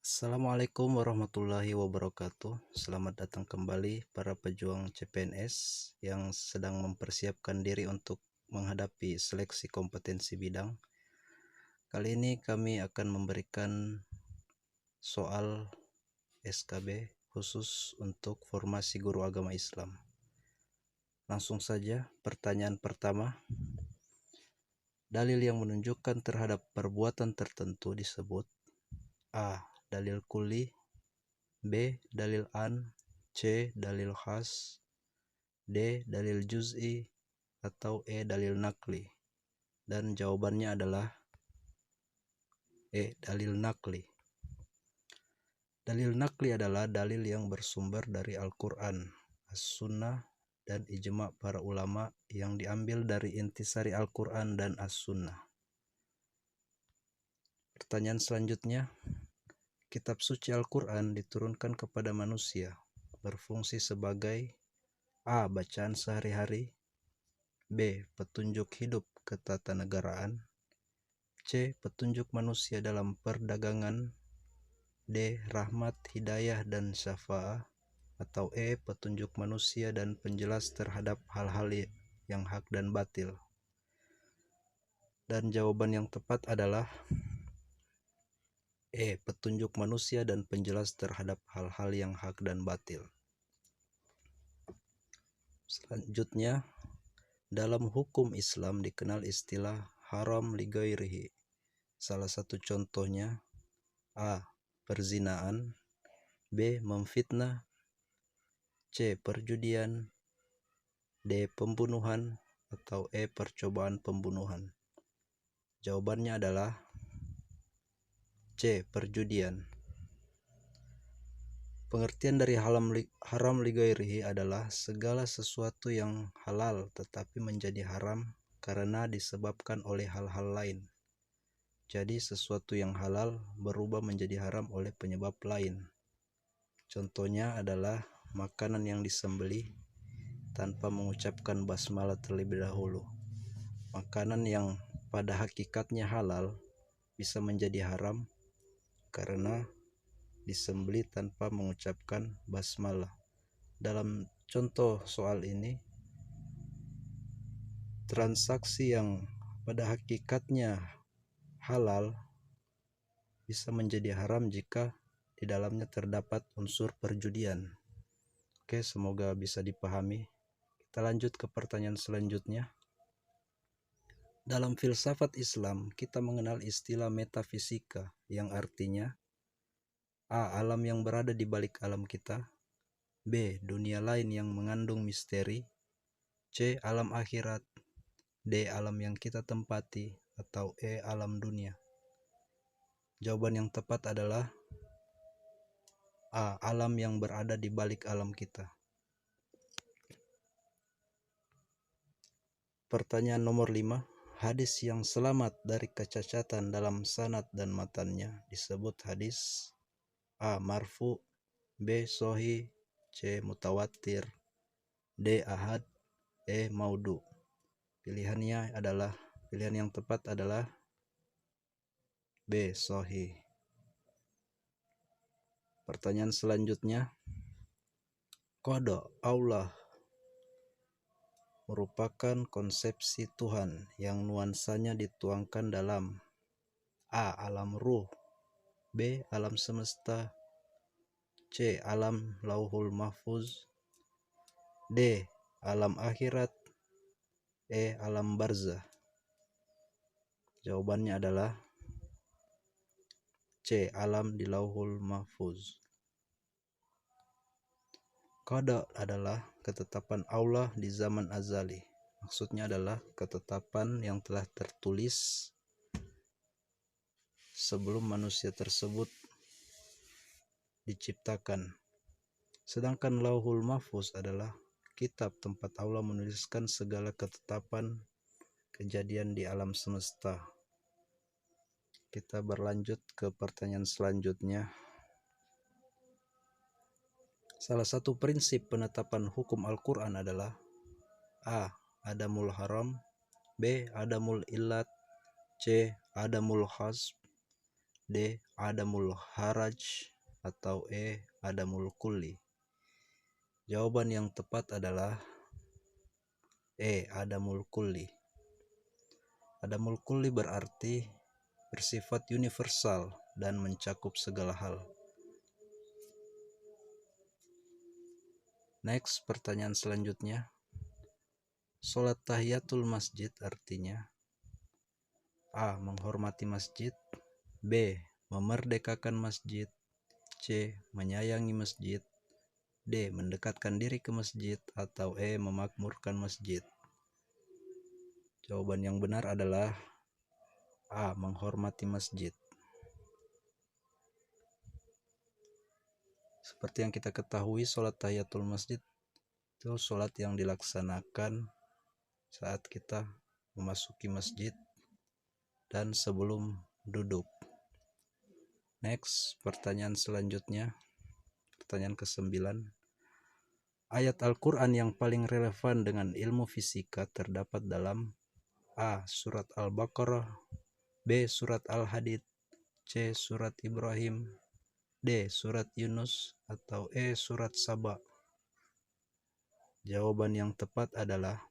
Assalamualaikum warahmatullahi wabarakatuh. Selamat datang kembali para pejuang CPNS yang sedang mempersiapkan diri untuk menghadapi seleksi kompetensi bidang. Kali ini kami akan memberikan soal SKB khusus untuk formasi guru agama Islam. Langsung saja, pertanyaan pertama. Dalil yang menunjukkan terhadap perbuatan tertentu disebut: A. Dalil kulli, B. Dalil an, C. Dalil khas, D. Dalil juz'i, atau E. Dalil nakli. Dan jawabannya adalah E. Dalil nakli. Dalil nakli adalah dalil yang bersumber dari Al-Quran, As-Sunnah, dan ijma' para ulama yang diambil dari intisari Al-Quran dan As-Sunnah. Pertanyaan selanjutnya. Kitab suci Al-Quran diturunkan kepada manusia, berfungsi sebagai A. Bacaan sehari-hari, B. Petunjuk hidup ketatanegaraan, C. Petunjuk manusia dalam perdagangan, D. Rahmat, hidayah, dan syafa'ah, atau E. Petunjuk manusia dan penjelas terhadap hal-hal yang hak dan batil. Dan jawaban yang tepat adalah E. Petunjuk manusia dan penjelas terhadap hal-hal yang hak dan batil. Selanjutnya, dalam hukum Islam dikenal istilah haram li ghairihi. Salah satu contohnya A. Perzinaan, B. Memfitnah, C. Perjudian, D. Pembunuhan, atau E. Percobaan pembunuhan. Jawabannya adalah C. Perjudian. Pengertian dari haram li ghairihi adalah segala sesuatu yang halal tetapi menjadi haram karena disebabkan oleh hal-hal lain. Jadi sesuatu yang halal berubah menjadi haram oleh penyebab lain. Contohnya adalah makanan yang disembelih tanpa mengucapkan basmalah terlebih dahulu. Makanan yang pada hakikatnya halal bisa menjadi haram karena disembelih tanpa mengucapkan basmalah. Dalam contoh soal ini, transaksi yang pada hakikatnya halal bisa menjadi haram jika di dalamnya terdapat unsur perjudian. Oke, semoga bisa dipahami. Kita lanjut ke pertanyaan selanjutnya. Dalam filsafat Islam, kita mengenal istilah metafisika yang artinya A. Alam yang berada di balik alam kita, B. Dunia lain yang mengandung misteri, C. Alam akhirat, D. Alam yang kita tempati, atau E. Alam dunia. Jawaban yang tepat adalah A. Alam yang berada di balik alam kita. Pertanyaan nomor 5. Hadis yang selamat dari kecacatan dalam sanad dan matannya disebut hadis A. Marfu, B. Sahih, C. Mutawatir, D. Ahad, E. Maudu. Pilihan yang tepat adalah B. Sahih. Pertanyaan selanjutnya. Qada Allah merupakan konsepsi Tuhan yang nuansanya dituangkan dalam A. Alam ruh, B. Alam semesta, C. Alam lauhul mahfuz, D. Alam akhirat, E. Alam barzah. Jawabannya adalah C. Alam di lauhul mahfuz. Qada adalah ketetapan Allah di zaman azali. Maksudnya adalah ketetapan yang telah tertulis sebelum manusia tersebut diciptakan. Sedangkan lauhul mahfuz adalah kitab tempat Allah menuliskan segala ketetapan kejadian di alam semesta. Kita berlanjut ke pertanyaan selanjutnya. Salah satu prinsip penetapan hukum Al-Quran adalah A. Adamul haram, B. Adamul illat, C. Adamul khasb, D. adamul haraj, atau adamul kulli? Jawaban yang tepat adalah adamul kulli. Adamul kulli berarti bersifat universal dan mencakup segala hal. Next, pertanyaan selanjutnya. Salat tahiyatul masjid artinya A. Menghormati masjid, B. Memerdekakan masjid, C. Menyayangi masjid, D. Mendekatkan diri ke masjid, atau E. Memakmurkan masjid. Jawaban yang benar adalah A. Menghormati masjid. Seperti yang kita ketahui, sholat tahiyatul masjid itu sholat yang dilaksanakan saat kita memasuki masjid dan sebelum duduk. Next, pertanyaan selanjutnya. Pertanyaan ke-9. Ayat Al-Quran yang paling relevan dengan ilmu fisika terdapat dalam A. Surat Al-Baqarah, B. Surat Al-Hadid, C. Surat Ibrahim, D. Surat Yunus, atau E. Surat Saba. Jawaban yang tepat adalah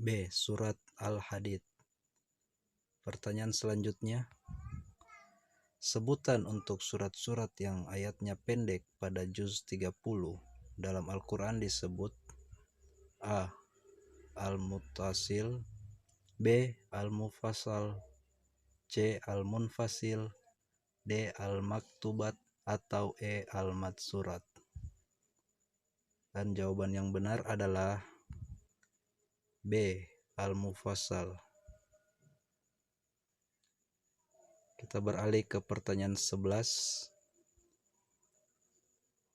B. Surat Al-Hadid. Pertanyaan selanjutnya. Sebutan untuk surat-surat yang ayatnya pendek pada juz 30 dalam Al-Quran disebut A. Al-Muttasil, B. Al-Mufassal, C. Al-Munfasil, D. Al-Maktubat, atau E. Al-Madsurat. Dan jawaban yang benar adalah B. Al-Mufassal. Kita beralih ke pertanyaan 11.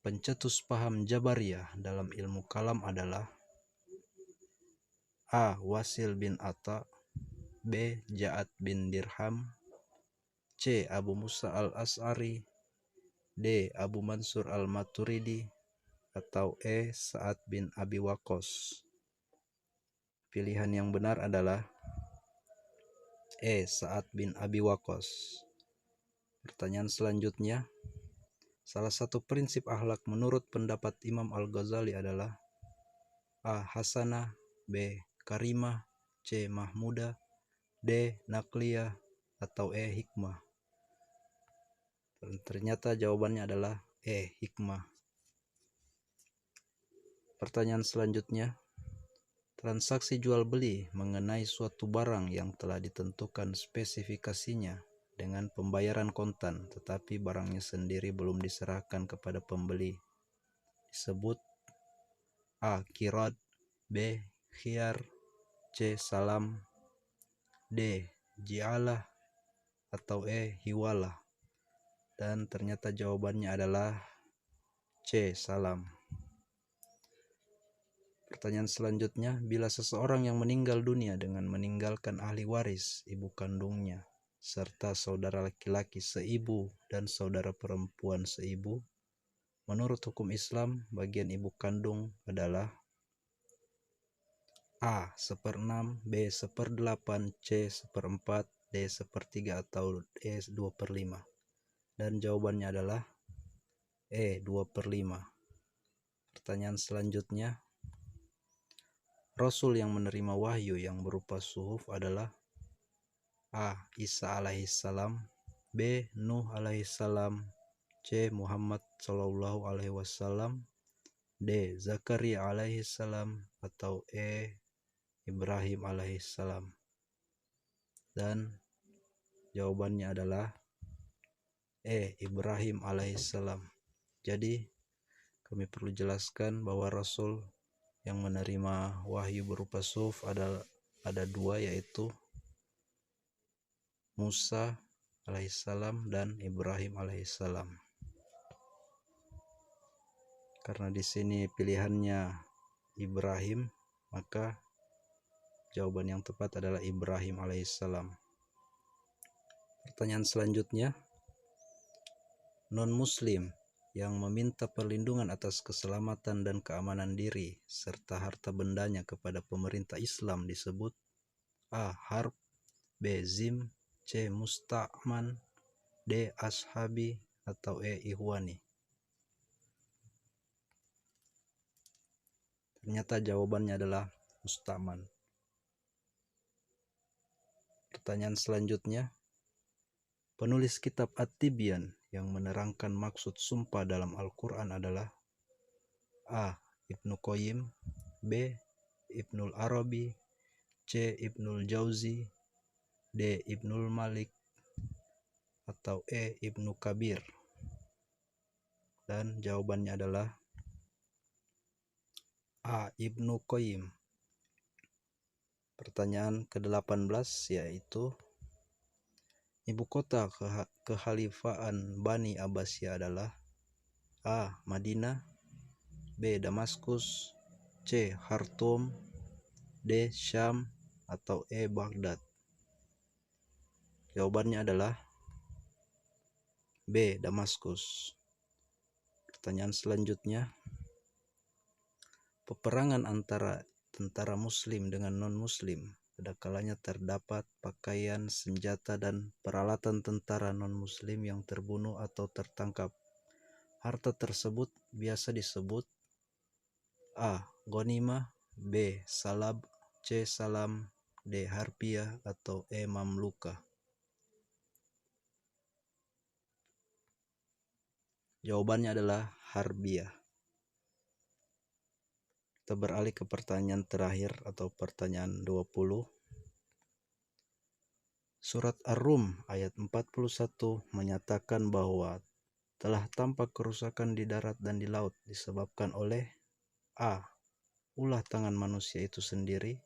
Pencetus paham Jabariyah dalam ilmu kalam adalah A. Wasil bin Atta, B. Ja'ad bin Dirham, C. Abu Musa al-As'ari, D. Abu Mansur al-Maturidi, atau E. Sa'ad bin Abi Waqqas. Pilihan yang benar adalah E. Sa'ad bin Abi Waqqas. Pertanyaan selanjutnya. Salah satu prinsip akhlak menurut pendapat Imam Al-Ghazali adalah A. Hasanah, B. Karimah, C. Mahmudah, D. Nakliyah, atau E. Hikmah. Dan ternyata jawabannya adalah E. Hikmah. Pertanyaan selanjutnya. Transaksi jual beli mengenai suatu barang yang telah ditentukan spesifikasinya dengan pembayaran kontan, tetapi barangnya sendiri belum diserahkan kepada pembeli, disebut A. Qirad, B. Khiyar, C. Salam, D. Ji'alah, atau E. Hiwalah. Dan ternyata jawabannya adalah C. Salam. Pertanyaan selanjutnya. Bila seseorang yang meninggal dunia dengan meninggalkan ahli waris, ibu kandungnya, serta saudara laki-laki seibu dan saudara perempuan seibu, menurut hukum Islam, bagian ibu kandung adalah A. 1/6, B. 1/8, C. 1/4, D. 1/3, atau E. 2/5. Dan jawabannya adalah E. 2/5. Pertanyaan selanjutnya. Rasul yang menerima wahyu yang berupa suhuf adalah A. Isa alaihissalam, B. Nuh alaihissalam, C. Muhammad sallallahu alaihi wasallam, D. Zakaria alaihissalam, atau E. Ibrahim alaihissalam. Dan jawabannya adalah E. Ibrahim alaihissalam. Jadi kami perlu jelaskan bahwa Rasul yang menerima wahyu berupa suhuf ada dua, yaitu Musa alaihissalam dan Ibrahim alaihissalam. Karena di sini pilihannya Ibrahim, maka jawaban yang tepat adalah Ibrahim alaihissalam. Pertanyaan selanjutnya. Non-muslim yang meminta perlindungan atas keselamatan dan keamanan diri serta harta bendanya kepada pemerintah Islam disebut A. Harb, B. Zim, C. Musta'man, D. Ashabi, atau E. Ihwani? Ternyata jawabannya adalah Mustaman. Pertanyaan selanjutnya, penulis kitab At-Tibyan yang menerangkan maksud sumpah dalam Al-Quran adalah A. Ibnu Qayyim, B. Ibnul Arabi, C. Ibnul Jauzi, D. Ibnul Malik, atau E. Ibnu Kabir. Dan jawabannya adalah A. Ibnu Qayyim. Pertanyaan ke-18 yaitu, ibu kota kekhalifaan Bani Abbasiyah adalah A. Madinah, B. Damaskus, C. Khartoum, D. Syam, atau E. Baghdad? Jawabannya adalah B. Damaskus. Pertanyaan selanjutnya, peperangan antara tentara muslim dengan non-muslim pada kalanya terdapat pakaian, senjata, dan peralatan tentara non-muslim yang terbunuh atau tertangkap. Harta tersebut biasa disebut A. Ghanimah, B. Salab, C. Salam, D. Harpiah, atau E. Mamlukah? Jawabannya adalah Harbiah. Kita beralih ke pertanyaan terakhir atau pertanyaan 20. Surat Ar-Rum ayat 41 menyatakan bahwa telah tampak kerusakan di darat dan di laut disebabkan oleh A. Ulah tangan manusia itu sendiri,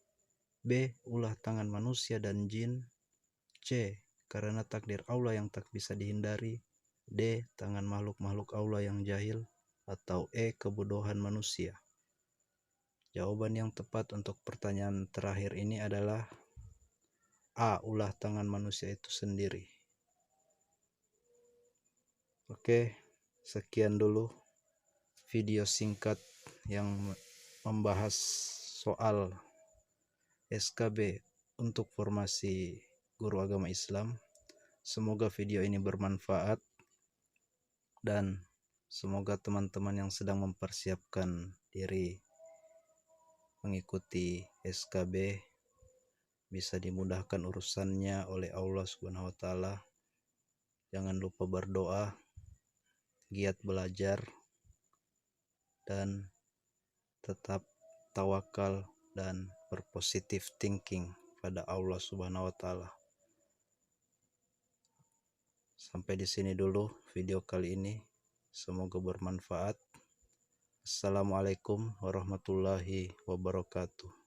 B. Ulah tangan manusia dan jin, C. Karena takdir Allah yang tak bisa dihindari, D. Tangan makhluk-makhluk Allah yang jahil, atau E. Kebodohan manusia? Jawaban yang tepat untuk pertanyaan terakhir ini adalah A. Ulah tangan manusia itu sendiri. Oke, sekian dulu video singkat yang membahas soal SKB untuk formasi guru agama Islam. Semoga video ini bermanfaat dan semoga teman-teman yang sedang mempersiapkan diri mengikuti SKB bisa dimudahkan urusannya oleh Allah Subhanahu wa taala. Jangan lupa berdoa, giat belajar, dan tetap tawakal dan berpositif thinking pada Allah Subhanahu wa taala. Sampai di sini dulu video kali ini. Semoga bermanfaat. Assalamualaikum warahmatullahi wabarakatuh.